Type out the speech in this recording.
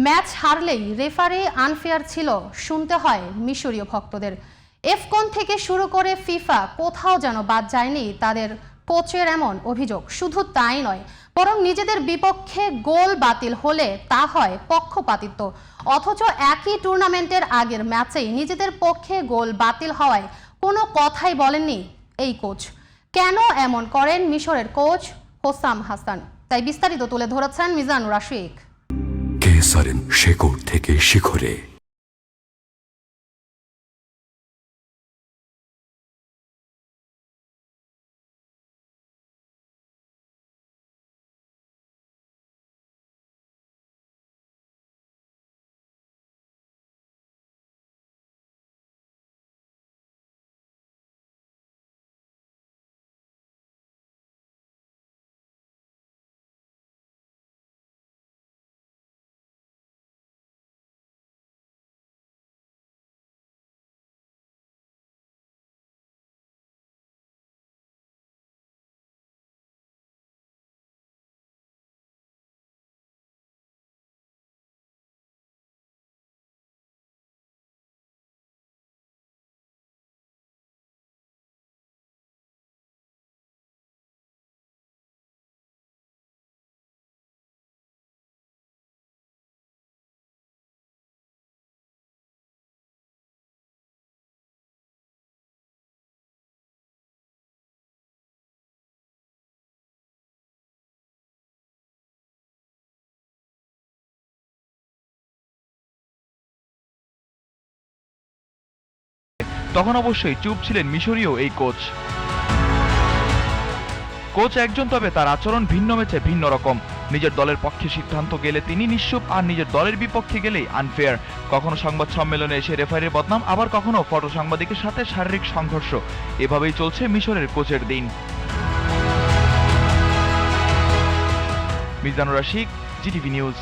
Match হারলেই referee unfair ছিল শুনতে হয় মিশরীয় ভক্তদের। এফকন থেকে শুরু করে ফিফা কোথাও যেন বাদ যায়নি তাদের কোচের এমন অভিযোগ। শুধু তাই নয়, বরং নিজেদের বিপক্ষে গোল বাতিল হলে তা হয় পক্ষপাতিত্ব। অথচ একই টুর্নামেন্টের আগের ম্যাচেই নিজেদের পক্ষে গোল বাতিল হওয়ায় কোনো কথাই বলেননি এই কোচ। কেন এমন করেন মিশরের কোচ হোসাম হাসান? তাই বিস্তারিত তুলে ধরেছেন মিজানুর আশিক। কেসারেন শেকড় থেকে শিখরে। তখন অবশ্যই চুপ ছিলেন মিশরীয় এই কোচ। একজন, তবে তার আচরণ ভিন্ন ম্যাচে ভিন্ন রকম। নিজের দলের পক্ষে সিদ্ধান্ত গেলে তিনি নিশ্চুপ, আর নিজের দলের বিপক্ষে গেলেই আনফেয়ার। কখনো সংবাদ সম্মেলনে এসে রেফারির বদনাম, আবার কখনো ফটো সাংবাদিকের সাথে শারীরিক সংঘর্ষ। এভাবেই চলছে মিশরের কোচের দিন। Mizanur Ashik, GTV news.